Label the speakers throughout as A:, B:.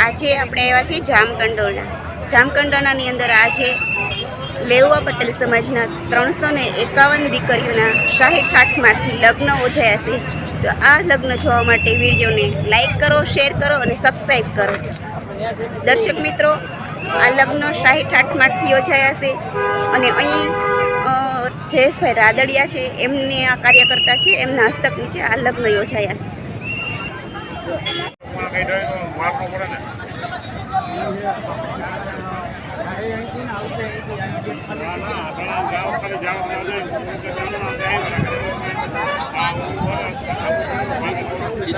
A: આજે આપણે આવ્યા છીએ જામકંડોરણા. જામકંડોરણાની અંદર આજે લેઉવા પટેલ સમાજના 351 દીકરીઓના શાહી ઠાઠમાઠથી લગ્ન યોજાયા છે. તો આ લગ્ન જોવા માટે વિડીયોને લાઈક કરો, શેર કરો અને સબસ્ક્રાઈબ કરો. દર્શક મિત્રો, આ લગ્ન શાહી ઠાઠમાઠથી યોજાયા છે અને અહીં જયેશભાઈ રાદડિયા છે, એમને આ કાર્યકર્તા છે, એમના હસ્તક નીચે આ લગ્ન યોજાયા છે.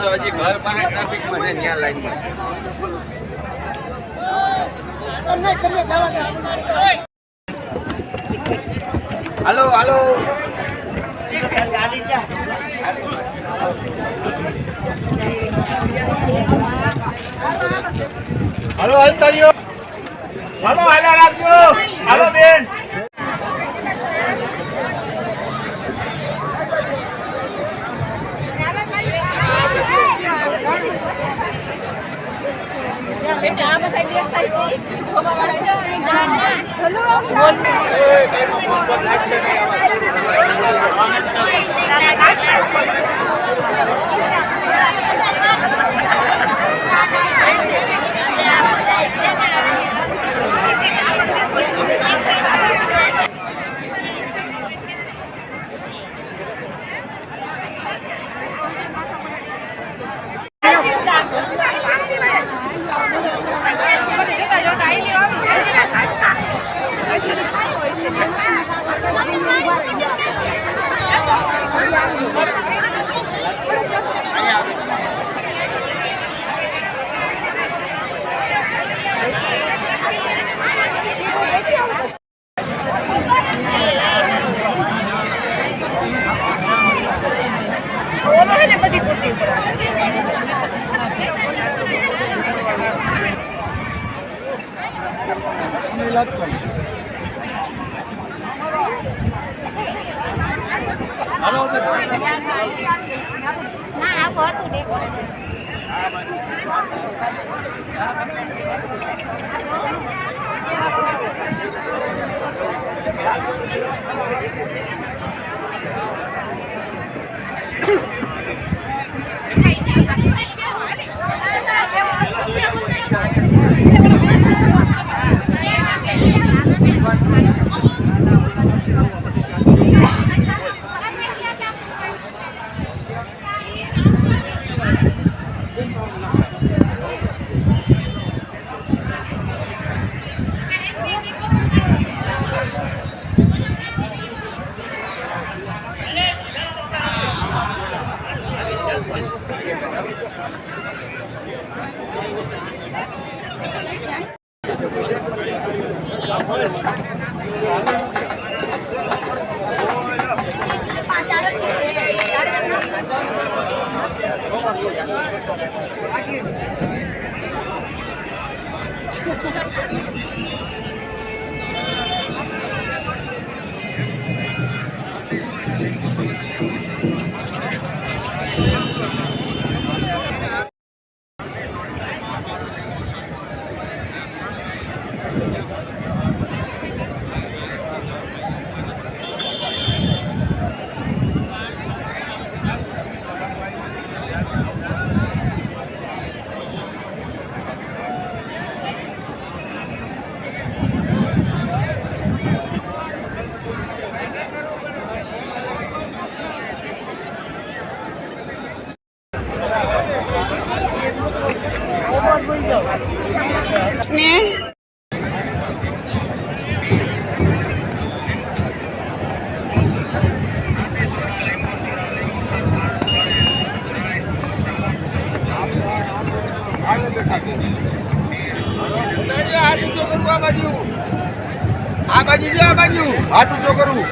B: તો હજી ઘર પાસે ટ્રાફિકમાં છે, ત્યાં લાઈનમાં હાલો હાલો હાલો હલતારીઓ હાલો હાલા રાખજો. હાલો બેન. આ બાજુ હાથ ઊંચો કરું.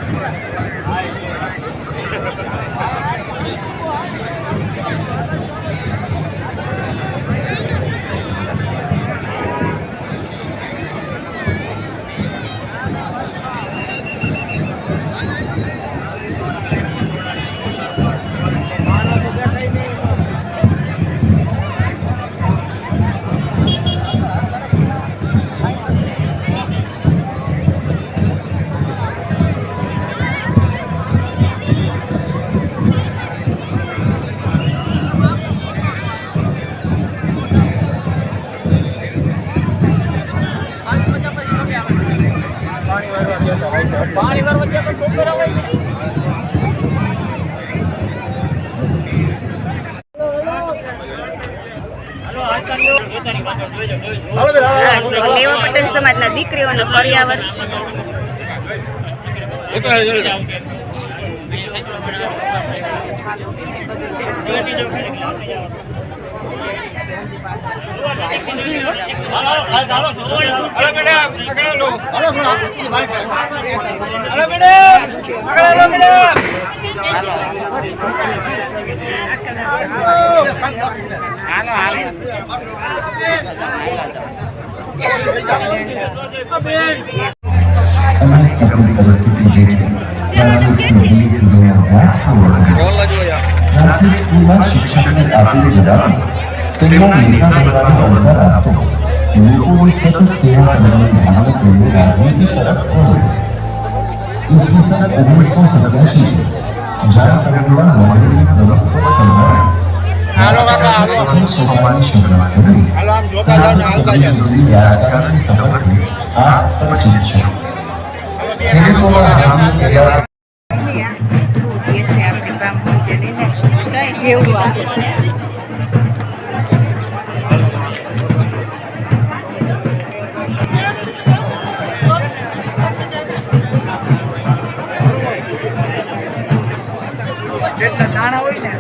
A: આ જો લેવા પટેલ સમાજના દીકરીઓનો કરિયાવર.
C: પ્રાથમિક સ્કૂલમાં શિક્ષકને આપેલી જવાબદારી તેમના નેતા બનવાનો અવસર આપતો લોકોની સતત સેવા કરવાની ભાવના તેમને રાજનીતિ તરફ વળ્યો. ઈસવીસન 1987 જામકંડોળા મોડેલના પ્રવક્તા સંભાળી સોમવારની શરૂઆત કરી સુધી રાજકારણની સફળથી આ પરિચિત છે. ખેડૂતોના હામી કર્યા
B: કેટલા નાણા હોય ને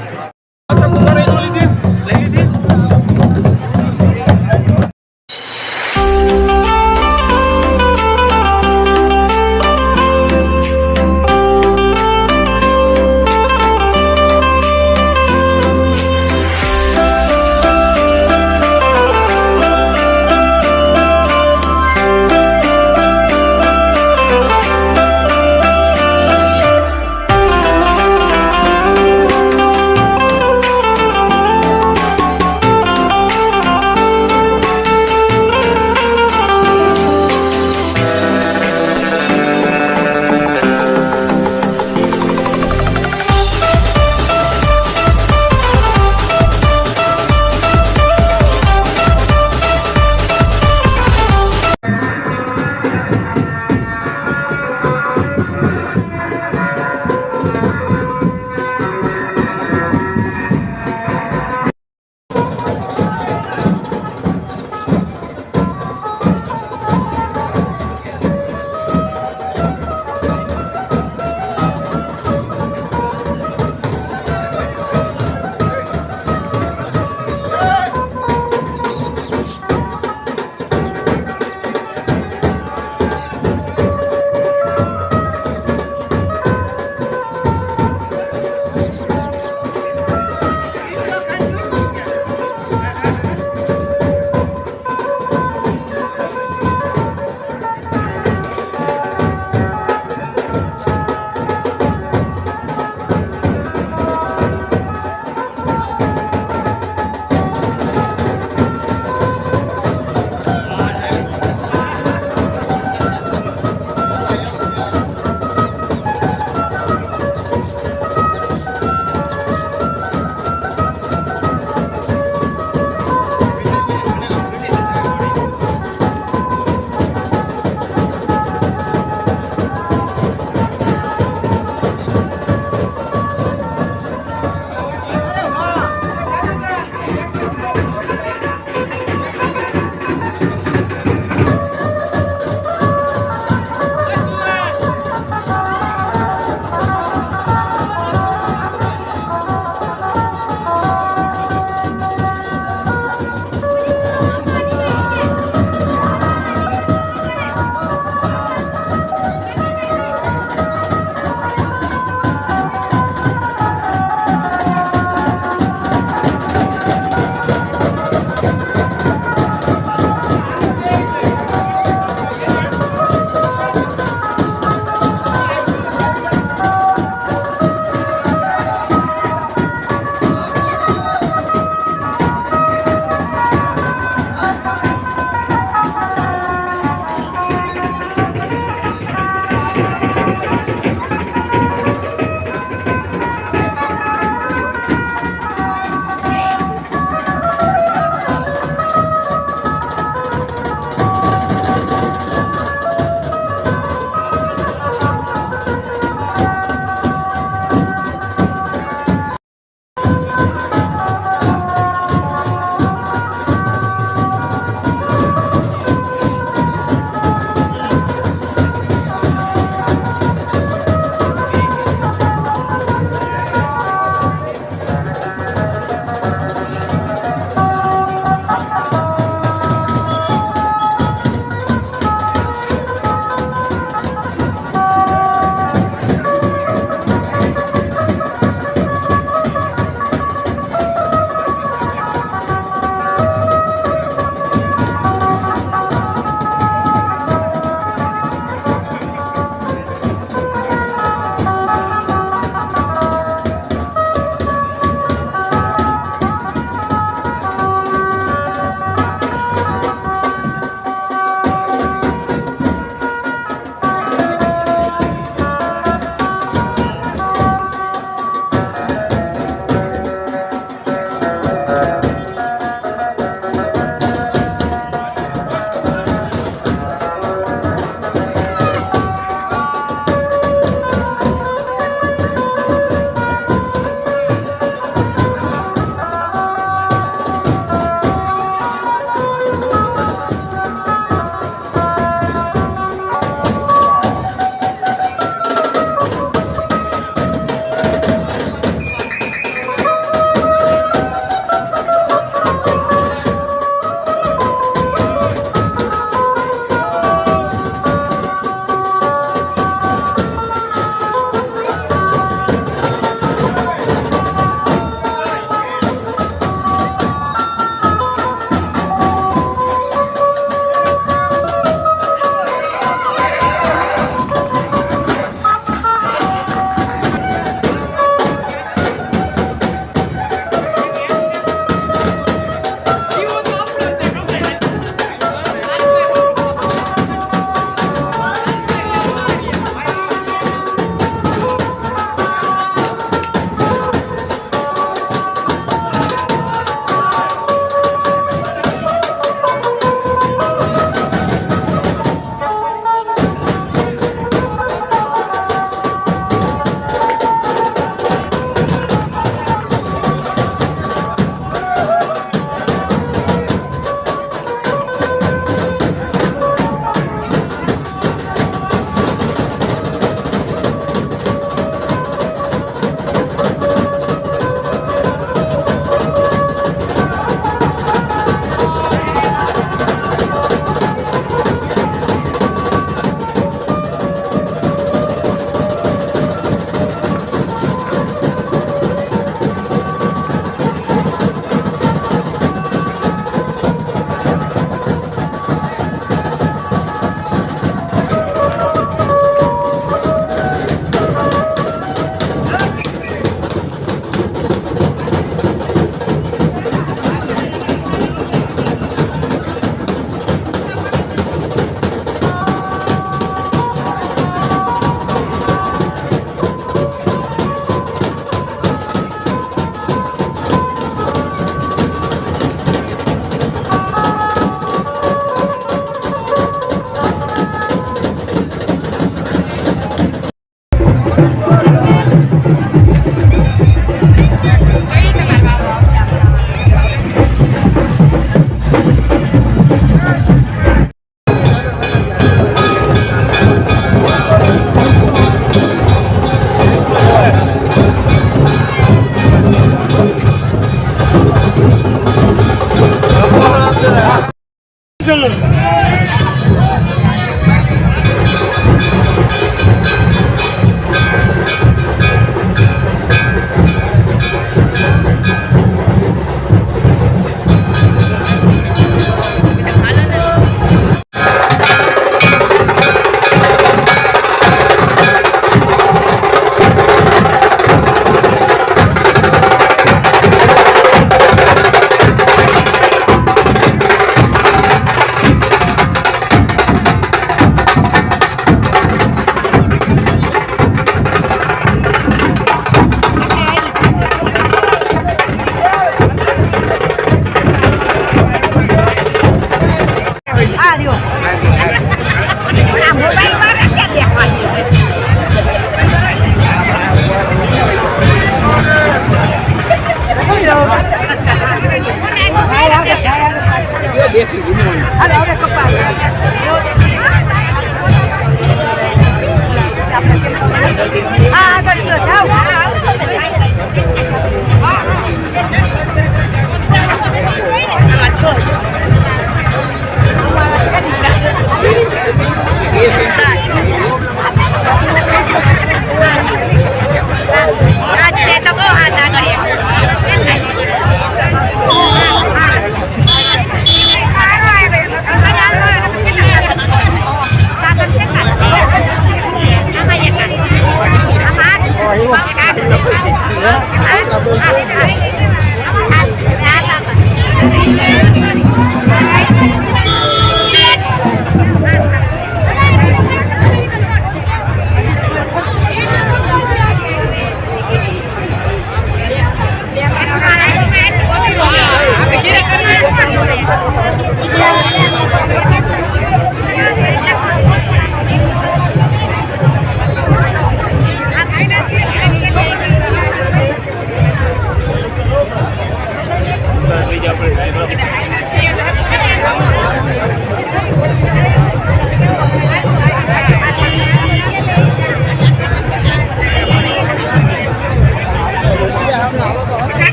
B: દેશી જમવાનું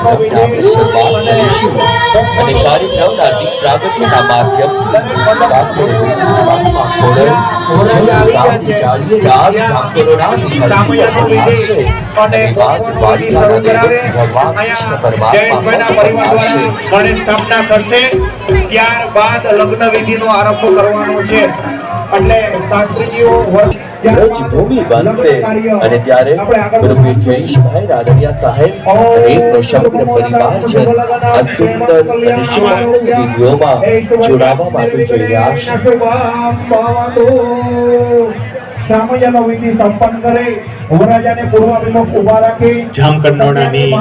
C: કાર્યક્રમના શરૂઆત કરીશું અને કાર્યક્રમના દીપ પ્રાગટ્યના માધ્યમથી ગામમાં ખોડલ
B: ગણેશ સ્થાપના થશે, ત્યારબાદ લગ્ન વિધિનો આરંભ કરવાનો છે. એટલે શાસ્ત્રીજીઓ
C: ભૂમિ બનશે અને ત્યારે ગુરુપીર જયેશભાઈ રાદડિયા સાહેબ અને એમનો સમગ્ર પરિવારજન આ સુંદર અને સુંદર વિધિઓમાં જોડાવા માટે જઈ રહ્યા છે.
B: સામયનો વિધિ સંપન્ન કરે, વરરાજાને પૂર્વાભિમુખ ઊભા રાખી
D: જામકંડોરણાની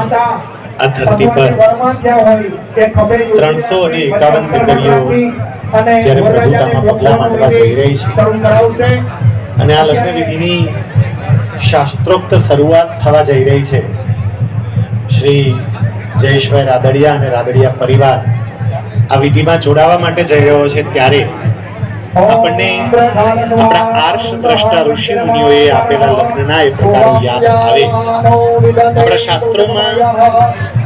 D: આ ધરતી પર 351 દીકરીઓ જ્યારે પ્રભુતામાં પગલાં માંડવા જઈ રહી છે અને આ લગ્ન વિધિની શાસ્ત્રોક્ત શરૂઆત થવા જઈ રહી છે. શ્રી જયેશભાઈ રાદડિયા અને રાદડિયા પરિવાર આ વિધિમાં જોડાવા માટે જઈ રહ્યો છે ત્યારે આપણને આપણા આર્ષ દ્રષ્ટા ઋષિ મુનિઓએ આપેલા લગ્નના એ પ્રકારો યાદ આવે. આપણા શાસ્ત્રોમાં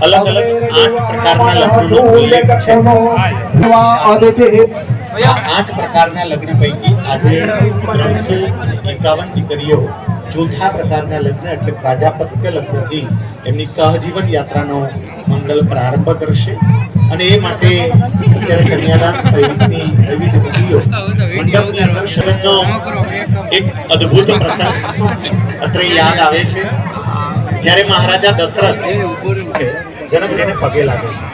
D: અલગ અલગ 8 પ્રકારના લગ્નનો ઉલ્લેખ છે. આ 8 પ્રકારના લગ્ન પૈકી આજે 351 દીકરીઓ ચોથા પ્રકારના લગ્ન એટલે પ્રાજાપત્ય લગ્નથી એમની સહજીવન યાત્રાનો મંગલ પ્રારંભ કરશે અને એ માટે અત્યારે કન્યાદાન સહિતની વિવિધ વિધિઓ મંડપની અંદર શરણનો એક અદ્ભુત પ્રસંગ અત્રે યાદ આવે છે. જ્યારે મહારાજા દશરથ જનકજીને પગે લાગે છે.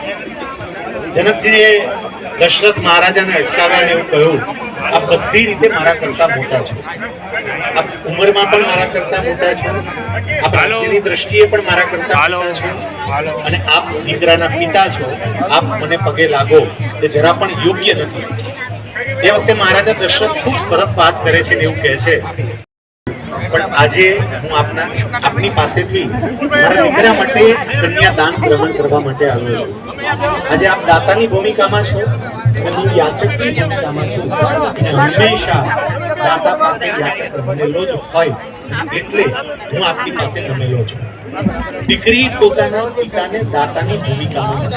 D: જનકજીએ દશરથ મહારાજાને અટકાવ્યા અને એવું કહ્યું, આ બધી રીતે મારા કરતા મોટા છો, આપ ઉંમરમાં પણ મારા કરતા મોટા છો, આપ રાજ્યની દ્રષ્ટિએ પણ મારા કરતા મોટા છો અને આપ દીકરાના પિતા છો, આપ મને પગે લાગો એ જરા પણ યોગ્ય નથી. એ વખતે મહારાજા દશરથ ખૂબ સરસ વાત કરે છે ને એવું કહે છે, પણ આજે હું આપની પાસેથી મારા દીકરા માટે કન્યાદાન ગ્રહણ કરવા માટે આવ્યો છું. આજે આપ દાતાની ભૂમિકામાં છો અને હું યાચકની ભૂમિકામાં છું અને હંમેશા દાતા પાસે યાચક બનેલો જ હોય એટલે હું આપની પાસે નમેલો છું. દીકરી પોતાના પિતાને દાતાની ભૂમિકામાં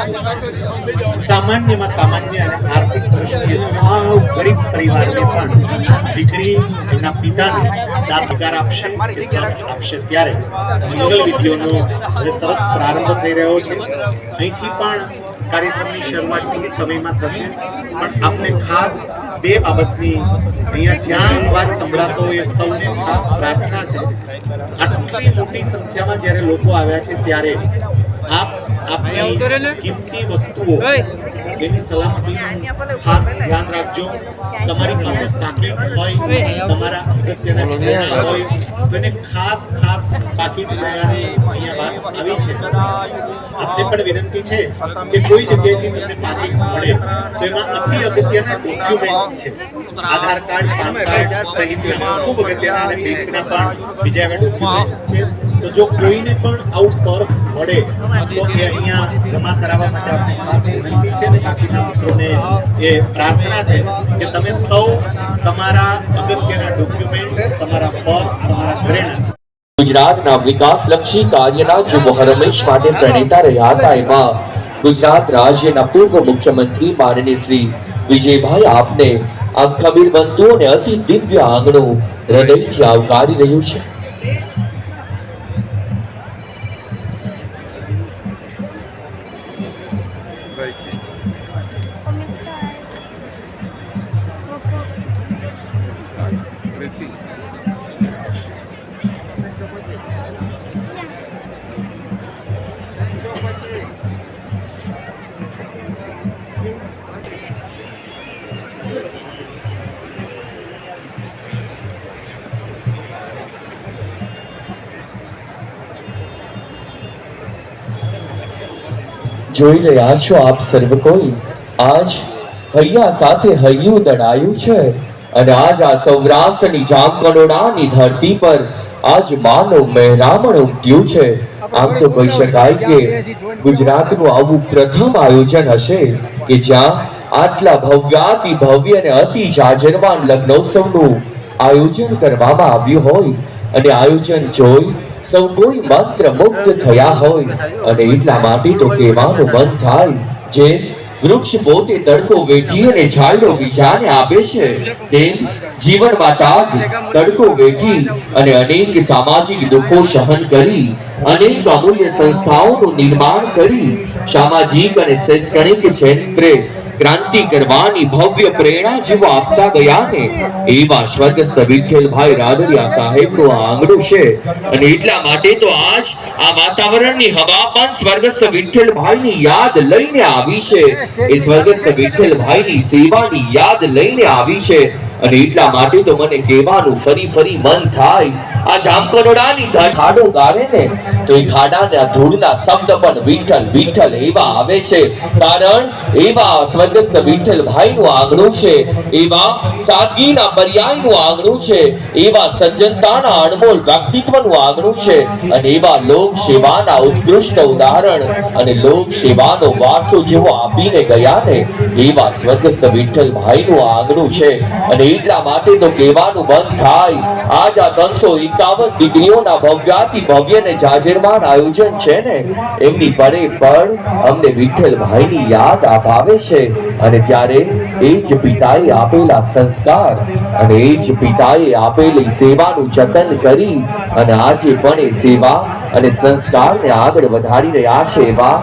D: સામાન્યમાં સામાન્ય અને આર્થિક દ્રષ્ટિએ સાવ ગરીબ પરિવારને પણ દીકરી એમના પિતાને દાતાકાર આપશે ત્યારે મંગલ વિધિઓનો હવે સરસ પ્રારંભ થઈ રહ્યો છે. અહીંથી પણ કાર્યક્રમની શરૂઆત ટૂંક સમયમાં થશે, પણ આપને ખાસ 2 બાબતની અહીંયા જ્યાં અવાજ સંભળાતો એ સૌને ખાસ પ્રાર્થના છે. આટલી મોટી સંખ્યામાં જ્યારે લોકો આવ્યા છે ત્યારે આપની કિંમતી વસ્તુઓ એની સલામતીનું ખાસ ધ્યાન રાખજો. તમારી પાસે પાકીટ હોય, તમારા અગત્યના ઘરેણાં હોય તો એને ખાસ પાકીટ લેવાની અહીંયા વાત આવી છે. આપને પણ વિનંતી છે કે કોઈ જગ્યાએથી તમને પાકીટ મળે તો એમાં અતિ અગત્યના ડોક્યુમેન્ટ્સ છે, આધાર કાર્ડ, પાન કાર્ડ સહિતના ખૂબ અગત્યના અને બેંકના પણ બીજા એવા ડોક્યુમેન્ટ્સ છે. તો જો કોઈને પણ આવું પર્સ મળે તો એ અહીંયા જમા કરાવવા માટે આપણે ખાસ વિનંતી છે અને બાકીના મિત્રોને એ પ્રાર્થના છે કે તમે સૌ તમારા અગત્યના ડોક્યુમેન્ટ, તમારા પર્સ, તમારા ઘરેણાં
C: ગુજરાતના વિકાસલક્ષી કાર્યના જે હરમેશ માટે પ્રણેતા રહ્યા હતા એવા ગુજરાત રાજ્યના પૂર્વ મુખ્યમંત્રી માનનીય શ્રી વિજયભાઈ આપને આ ખમીર બનતું અને અતિ દિવ્ય આંગણું હૃદયથી આવકારી રહ્યું છે. જોઈ રહ્યા છો આપ સર્વ કોઈ, આજ હૈયા સાથે હૈયું દડાયું છે અને આજ આ સૌરાષ્ટ્રની જામકંડોરણાની ધરતી પર આજ માનવ મહેરામણ ઉમટ્યું છે. આમ તો કહી શકાય કે ગુજરાતનું આવું પ્રથમ આયોજન હશે કે જ્યાં આટલા ભવ્યાતિ ભવ્ય અને અતિ જાજરમાન લગ્નોત્સવનું આયોજન કરવામાં આવ્યું હોય અને આયોજન જોઈ
E: સૌ કોઈ મંત્ર મુગ્ધ થયા હોય અને એટલા માટે તો કહેવાનું મન થાય જેમ વૃક્ષ પોતે તડકો વેઠી અને છાંયડો બીજાને આપે છે તેમ જીવનમાં તાગ તડકો વેઠી અને અનેક સામાજિક દુઃખો સહન કરી અનેક અમૂલ્ય સંસ્થાઓનું નિર્માણ કરી સામાજિક અને શૈક્ષણિક ક્ષેત્રે ક્રાંતિ કરવાની ભવ્ય પ્રેરણા જેવો આપતા ગયા ને એવા સ્વર્ગસ્થ વિઠ્ઠલભાઈ રાદડિયા સાહેબનું આ આંગણું છે અને એટલા માટે તો આજ આ વાતાવરણની હવા પણ સ્વર્ગસ્થ વિઠ્ઠલભાઈની યાદ લઈને આવી છે એ સ્વર્ગસ્થ વિઠ્ઠલભાઈની સેવાની યાદ લઈને આવી છે અને એટલા માટે તો મને કહેવાનું ફરી ફરી મન થાય આ જામકંડોળાની ખાડો ગાળે ને તો એ ખાડાના ધૂળના શબ્દ પણ વિઠ્ઠલ વિઠ્ઠલ એવા આવે છે કારણ એવા સ્વર્ગસ્થ વિઠ્ઠલભાઈનું આંગણું છે એવા સાદગીના પર્યાયનું આંગણું છે એવા સજ્જનતાના અણમોલ વ્યક્તિત્વનું આંગણું છે અને એવા લોક સેવાના ઉત્કૃષ્ટ ઉદાહરણ અને લોક સેવાનો વારસો જેવો આપીને ગયા ને એવા સ્વર્ગસ્થ વિઠ્ઠલભાઈનું આંગણું છે અને એટલા માટે તો કહેવાનું બંધ થાય આજ આ 351 દીકરીઓના ભવ્યાતિ ભવ્ય ને જાજરમાન આયોજન છે ને એમની પરે પણ અમને વિઠ્ઠલભાઈની યાદ અપાવે છે અને ત્યારે એ જ પિતાએ આપેલા સંસ્કાર અને એ જ પિતાએ આપેલી સેવાનું જતન કરી અને આજે પણ એ સેવા અને સંસ્કારને આગળ વધારી રહ્યા છે એવા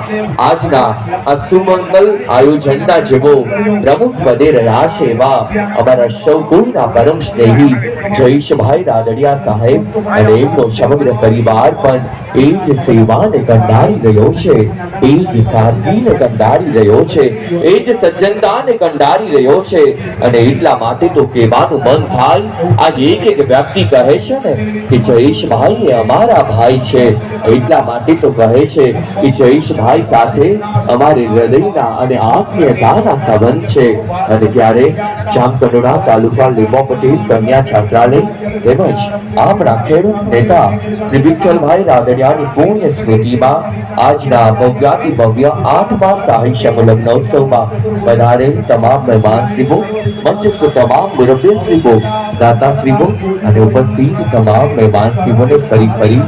E: આજના આ સુમંગલ આયોજનના જેવો પ્રમુખ વધી રહ્યા છે એવા અમારા સૌ કોઈના પરમ સ્નેહી જયેશભાઈ રાદડિયા સાહેબ અને એમનો સમગ્ર પરિવાર પણ એ જ સેવાને કંડારી રહ્યો છે એ જ સાદગીને કંડારી રહ્યો છે એ જ સજ્જનતાને કંડારી રહ્યો છે અને એટલા માટે તો કહેવાનું મન થાય આજ એક વ્યક્તિ કહે છે ને કે જયેશભાઈ એ અમારા ભાઈ છે એટલા માટે તો કહે છે કે જયેશભાઈ સાથે અમારે હૃદયના અને આત્મીયતાના સંબંધ છે અને ત્યારે જામકંડોળા તાલુકા લીંબા પટેલ કન્યા છાત્રાલય તેમજ આપણા ખેડૂત નેતા શ્રી વિઠ્ઠલભાઈ રાદડિયાની પુણ્ય સ્મૃતિમાં આજના ભવ્યાતિ ભવ્ય 8મા શાહી સમલગ્નોત્સવમાં પધારેલ તમામ મહેમાનશ્રીઓ મંચસ્થ તમામ મુરબ્બીશ્રીઓ દાતાશ્રીઓ અને ઉપસ્થિત તમામ મહેમાનશ્રીઓને ફરી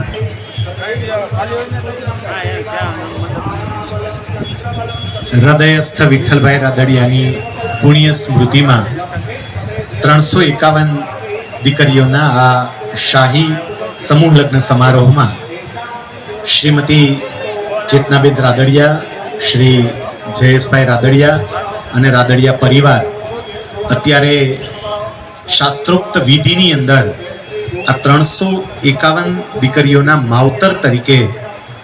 D: હૃદયસ્થ વિઠ્ઠલભાઈ રાદડિયાની પુણ્ય સ્મૃતિમાં 351 દીકરીઓના આ શાહી સમૂહ લગ્ન સમારોહમાં શ્રીમતી ચેતનાબેન રાદડિયા શ્રી જયેશભાઈ રાદડિયા અને રાદડિયા પરિવાર અત્યારે શાસ્ત્રોક્ત વિધિની અંદર આ 351 દીકરીઓના માવતર તરીકે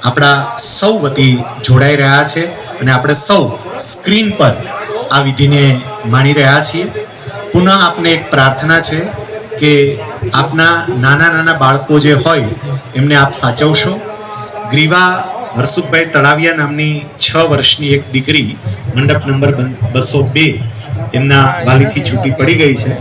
D: આપણા સૌ વતી જોડાઈ રહ્યા છે અને આપણે સૌ સ્ક્રીન પર આ વિધિને માણી રહ્યા છીએ પુનઃ આપને એક પ્રાર્થના છે કે આપના નાના નાના બાળકો જે હોય એમને આપ સાચવશો ગ્રીવા હરસુખભાઈ તળાવિયા નામની 6 વર્ષની એક દીકરી મંડપ નંબર 202 એમના વાલીથી છૂટી પડી ગઈ છે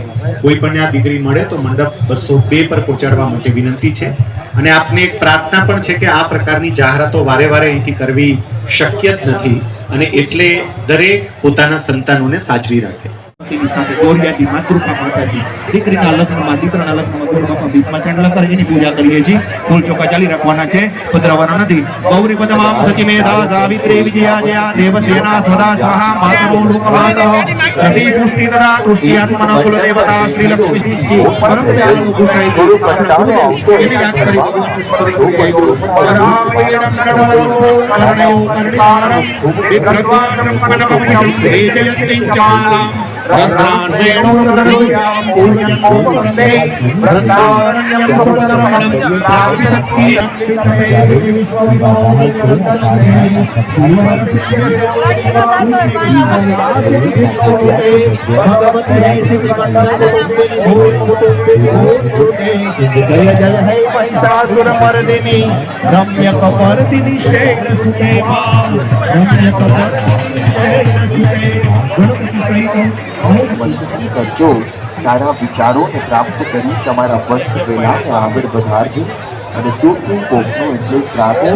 D: કોઈ પણ આ દીકરી મળે તો મંડપ 202 પર પહોંચાડવા માટે વિનંતી છે અને આપને એક પ્રાર્થના પણ છે કે આ પ્રકારની જાહેરાતો વારે વારે અહીંથી કરવી શક્ય જ નથી અને એટલે દરેક પોતાના સંતાનોને સાચવી રાખે
B: તેની સાથે ગોરિયાની માતૃકા માતાજી દીકરીના લગ્નમાં દીકરાના લગ્નમાં ગોરબાપા બીજમાં ચાંદલા કરી પૂજા કરીએ છીએ ફૂલ ચોકા ચાલી રાખવાના છે પધરાવાના નથી ગૌરી પદમામ સચિમેધા સાવિત્રી વિજયા જયા દેવસેના સદા સ્વાહા માતરો લોકમાતરો રતિ પુષ્ટિ તથા પુષ્ટિ આત્મનો કુલ દેવતા શ્રી લક્ષ્મી શ્રી પરમ દયાળુ ગુસાઈ એને યાદ કરી ભગવાન પુષ્કરી રામેણમ નડવરો કરણ્યો કરણિકારમ વિપ્રત્વા સંપન્નમમિ સંદેજયતિ ચાલા રંધાન વેણુરદરસુયામ પૂજયંતો વરંતે વૃંદારણ્યમ સુપદરમણમ રાગશક્તિ જય જય હે મહિષાસુરમર્દિની રમ્ય કપર્દિની શૈલસુતેવા રમ્ય કપર્દિની શૈલસુતે
C: કરજો સારા વિચારોને પ્રાપ્ત કરી તમારા વંશ વેલાને આગળ વધારજો અને જો તું કોકનું એટલે પ્રાપ્તિ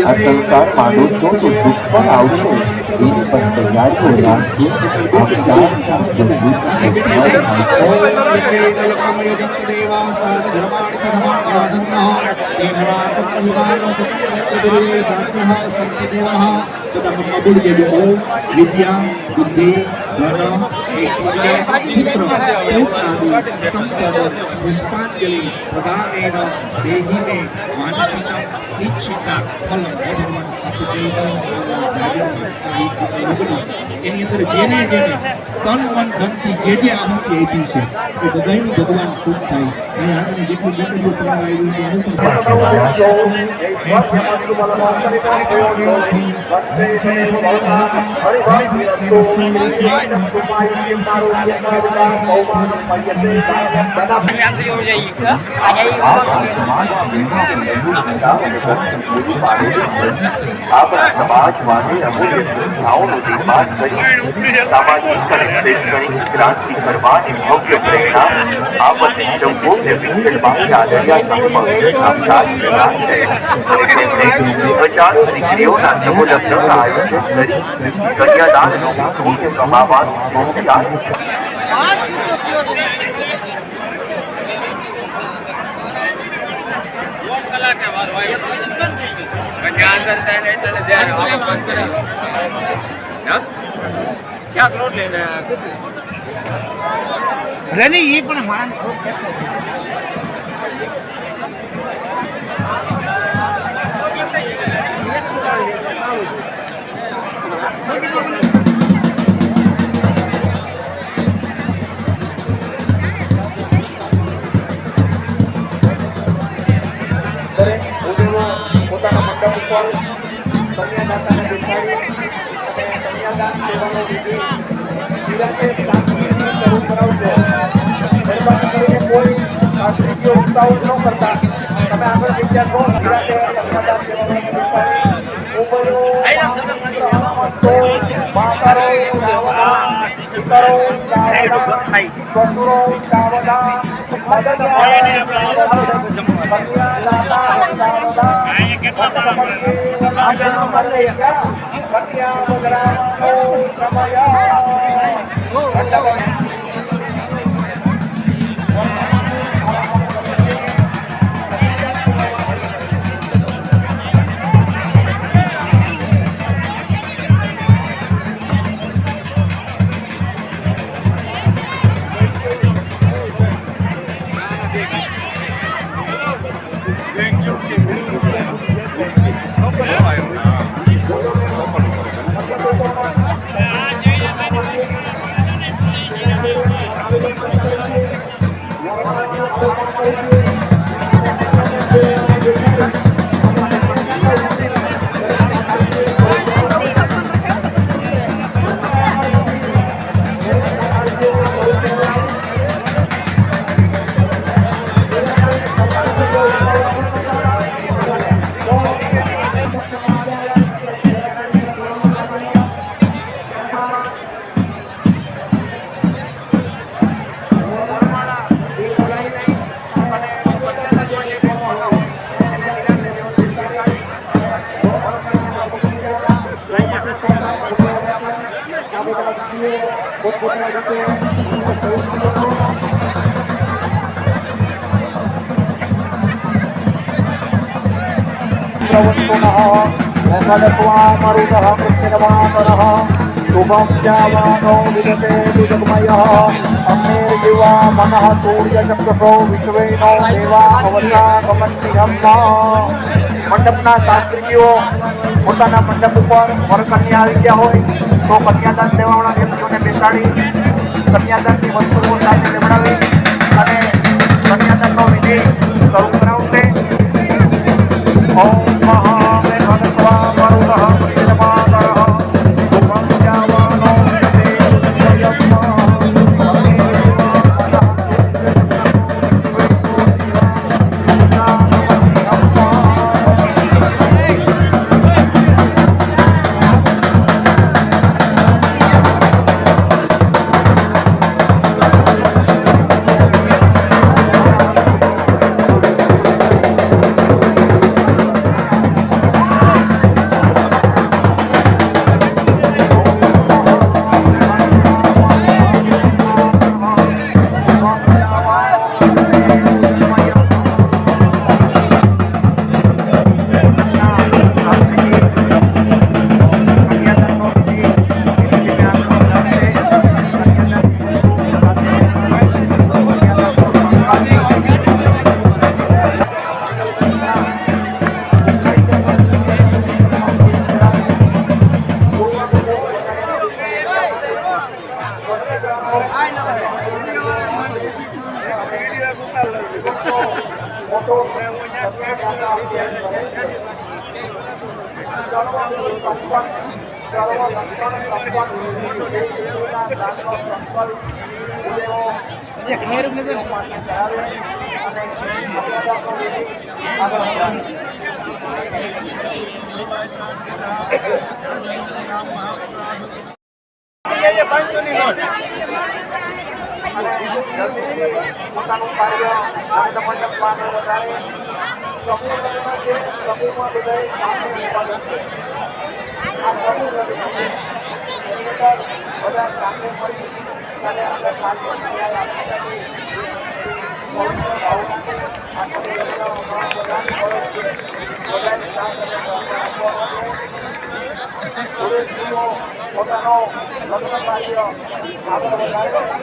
C: આ સંસાર માંડો છો તો દુઃખ પણ આવશે એની પણ તૈયારીઓ રાખજો. આ ચાર
B: કબૂલ કેજો. ઓમ વિદ્યા બુદ્ધિ ધન ઐશ્વર્ય પુત્ર પૌત્રાદि સંપદ પુષ્પાંજલિ પ્રદાનેન દેહી મે માનસિકમ ઈચ્છિતા ફલમ ભગવાન એની અંદર જેને જેને તન મન ધનથી જે આહુતિ આપી છે એ બધાયનું ભગવાન સુખ થાય. અહીં આગળ જેટલું જેટલું પ્રમાણ આવ્યું છે એનું
C: આપણા સમાજવાદી અમૂલ્ય સંસ્થાઓનો નિર્માણ કરી સામાજિક કલ્પેશની ક્રાંતિ કરવાની ભવ્ય પ્રેરણા આપત્તિ સંપૂર્ણ વિશ્વમાં આદર્યા સંપર્ક પ્રદાન છે. હજારો દીકરીઓના સમૂહલગ્નના આયોજન કરી કન્યાદાનનો પુણ્ય કમાવાનું મોક્ષ છે.
F: પોતાના મંડપ ઉપર કન્યાદાતાને બેસાડી અને કન્યાદાન સેવાનો વિધિ નિરાંતે શાંતિથી શરૂ કરાવજો. મહેરબાની કરીને કોઈ શાસ્ત્રીય ઉતાવળ ન કરતા તમે આગળ જગ્યા છો. નિરાંતે કન્યાદાન સેવાનો બેસાડી ઉમરો માતારો રાવણા સીતારો રાવણા ચતુરો રાવણા शुभम जावानो विदते दुजगमयः अग्निर्युवा मनः सूर्यचक्षुषो विश्वेनो देवा अवतागमन्तिहम्. મંડપના શાસ્ત્રીઓ પોતાના મંડપ ઉપર વરકન્યા આવી ગયા હોય તો કન્યાદાન દેવાવાળા વ્યક્તિઓને બેસાડી કન્યાદાનની વસ્તુઓ સાથે લેવડાવી અને કન્યાદાનનો વિધિ શરૂ કરાવશે. ઓમ મહામેઘસ્વા મરુતઃ પ્રિયમાતરઃ શુભમ જાવાનો વિદતે મોટો કન્યાદાતા અભિયાન કરે છે. સર્વ સંપન્ન, સર્વ લક્ષણ સંપન્ન દેવદેવોના દાનનો સંકલ્પ દેવો માટે કરાવે અને મર્યાદાનો વિધિ આગળ વધારે. પોતાનું કાર્ય આનંદ મંડપમાં આગળ વધારે. સમૂહમાં જે સમૂહમાં બધાએ સામે ઉત્પાદન છે. આ સમૂહ લગ્ન છે. એની અંદર બધા સાથે મળી અને આપણે સાથે ન્યાય આપવાની પવિત્ર ભાવનાથી આ સમૂહ લગ્નમાં બધાને ફરજ છે. બધાને સાથ અને સહકાર આપવાનો છે. દરેક સ્ત્રીઓ પોતાનો લગ્ન કાર્ય આગળ વધારે.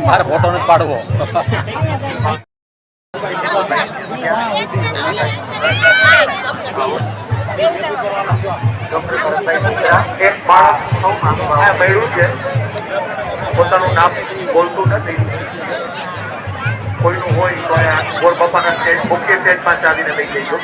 G: મારે ફોટો નથી પાડવો.
F: એક બાળક સૌમાં મળ્યું છે, પોતાનું નામ બોલતું નથી. કોઈનું હોય તો ગોળ બાપાના સ્ટેજ મુખ્ય સ્ટેજ પાસે આવીને લઈ જઈશું.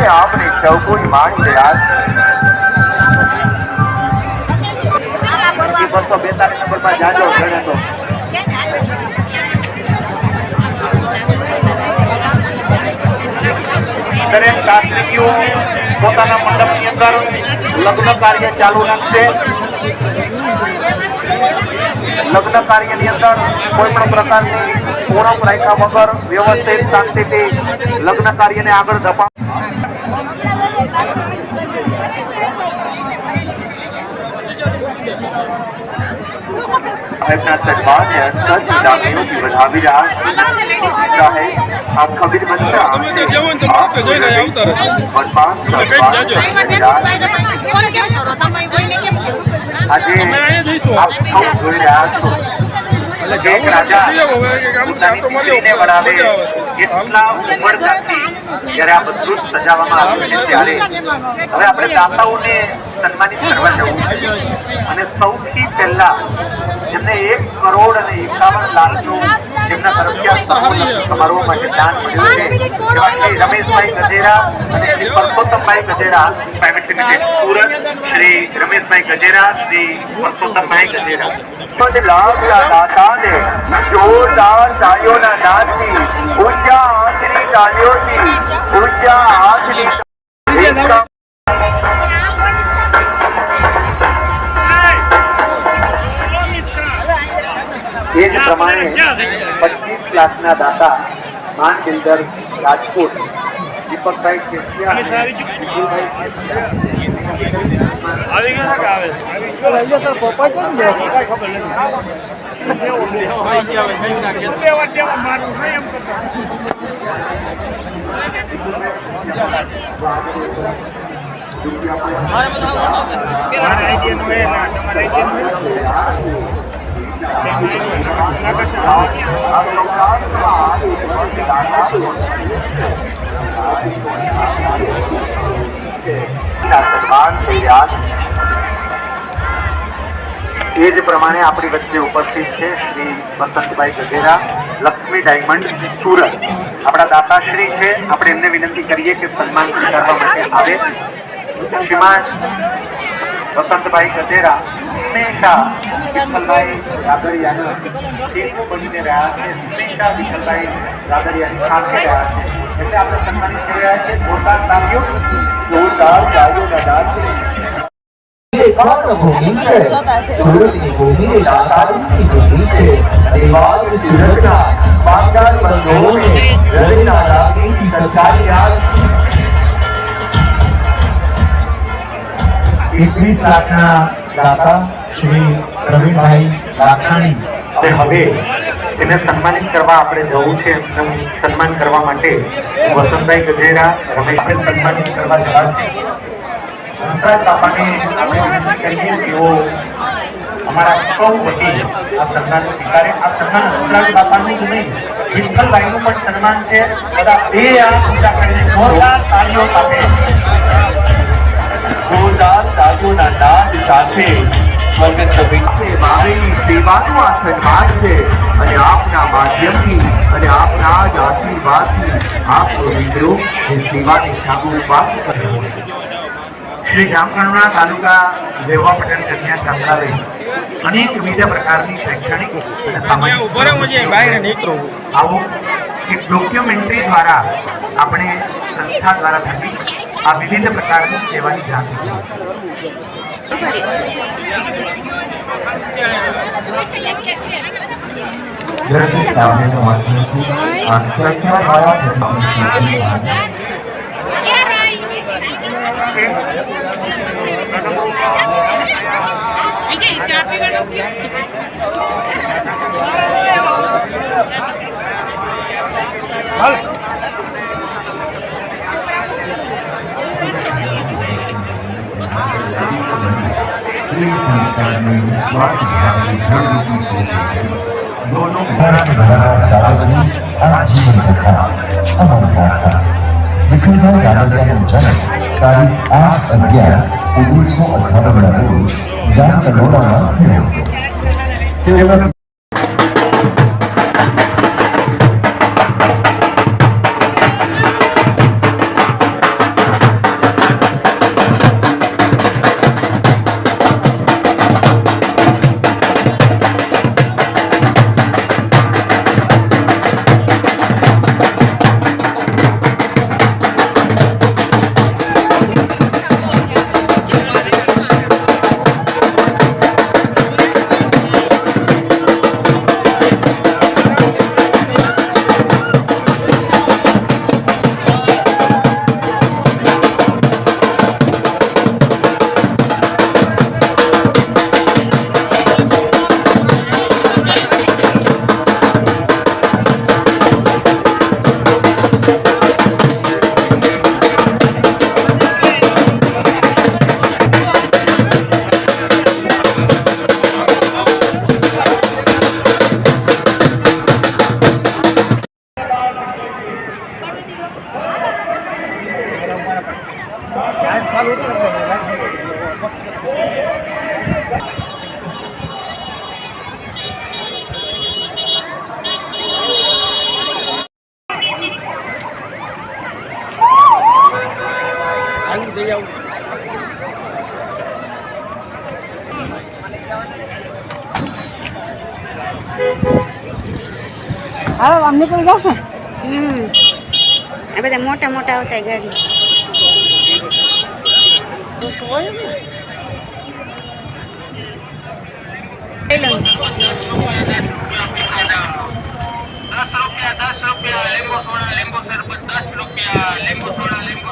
F: આપને સૌ કોઈ માણી રહ્યા છે. 242 નંબરમાં જાજો ગણે તો દરેક શાસ્ત્રીઓ પોતાના મંડપની અંદર લગ્ન કાર્ય ચાલુ રાખશે. લગ્ન કાર્યની અંદર કોઈ પણ પ્રકારની ઓળખ રાખ્યા વગર વ્યવસ્થિત શાંતિથી લગ્ન કાર્યને આગળ ધપાવ. अपना सन्मान है सच दामियों की बढ़ावी रहा है आपका भी बनता और एक राजा बढ़ावे એટલા ઉમળકાથી જ્યારે આ બધું સજાવવામાં આવ્યું છે ત્યારે હવે આપણે દાતાઓને સન્માનિત કરવા જવું અને સૌથી પહેલા જેમને 1 કરોડ અને 51 લાખનું જેમના તરફથી સમારોહ માટે દાન મળ્યું છે રમેશભાઈ ગજેરા અને શ્રી પરસોત્તમભાઈ ગજેરા પ્રાઇવેટ લિમિટેડ સુરત, શ્રી રમેશભાઈ ગજેરા, શ્રી પરસોત્તમભાઈ ગજેરા લાભ દાતા ને જોરદાર તાળીઓના નાદથી ઊંચા હાથની તાળીઓથી ઊંચા હાથની એ જ પ્રમાણે 25 લાખના દાતા માન બિલ્ડર રાજકોટ દીપકભાઈ કેસિયા આવી ગયા કે આવે આવી તો પપ્પા કેમ ગયો ખબર નથી મારું એમ કરતો એ જ પ્રમાણે આપણી વચ્ચે ઉપસ્થિત છે શ્રી વસંતભાઈ ગજેરા, લક્ષ્મી ડાયમંડ, સુરત. આપણા દાતાશ્રી છે, આપણે એમને વિનંતી કરીએ કે સન્માન સ્વીકારવા માટે આવે. શ્રીમાન વસંતભાઈ ગજેરા હંમેશા વિઠ્ઠલભાઈ રાદડિયાના ટીપુ બનીને રહ્યા છે, હંમેશા વિઠ્ઠલભાઈ રાદડિયાની સાથે રહ્યા છે, એટલે આપણે સન્માનિત કરી રહ્યા છીએ. જોરદાર તાળીઓ, જોરદાર તાળીઓના દાનથી
C: કોણ ભૂમિ છે સુરતની ભૂમિ દાતાની ભૂમિ છે દેવાજ સુરતના બાંગાર બંધોને હૃદયના રાગની સરકારી આજ
D: 21 લાખના દાતા શ્રી પ્રવીણભાઈ લાખાણી
F: હવે
D: એને સન્માનિત કરવા આપણે જવું છે. એમનું સન્માન કરવા માટે વસંતભાઈ ગજેરા રમેશ આપણે સન્માનિત કરવા જવા છે. હંસરાજ બાપાને આપણે વિનંતી કરીએ તેઓ અમારા સૌ વતી આ સન્માન સ્વીકારે. આ સન્માન હંસરાજ બાપાનું જ નહીં, વિઠ્ઠલભાઈનું પણ સન્માન છે. બધા બે આ પૂજા કરીને જોરદાર તાળીઓ સાથે
E: જોરદાર તાળીઓના નાદ સાથે સ્વર્ગસ્થ વિઠ્ઠલ મારી સેવાનું આ સન્માન છે અને આપના માધ્યમથી અને આપના જ આશીર્વાદથી આપનો મિત્રો જે સેવાની શાખોપાત કર્યો છે.
D: શ્રી જામકંડોરણા તાલુકા લેવા પટેલ કન્યા છાત્રાલય અનેકવિધ પ્રકારની શૈક્ષણિક અને સામાજિક આવું એક ડોક્યુમેન્ટરી દ્વારા આપણે સંસ્થા દ્વારા થતી આ વિવિધ પ્રકારની સેવાની જાગૃતિ
C: દ્રશ્ય સામનેના માધ્યમથી આ ચર્ચા દ્વારા થતી
H: વિજય ચા પીવાનો
C: श्री संस्कार में स्वार्थ भावनी जागृति से दोनों भरा सार्वजनिक आजीवन कथा अमर गाथा विठलभाई रामलियाનો જન્મ તારીખ 8/11/1958 રોજ જામકંડોરણામાં થયો હતો. તેઓ
H: હા અમને પણ જાવશે
A: આ બધા મોટા મોટા આવતા ગાડી
H: હોય ને
A: લઈ લઉં.
F: ₹10 લીંબુ સોડા લીંબુ શરબત ₹10 લીંબુ સોડા લીંબુ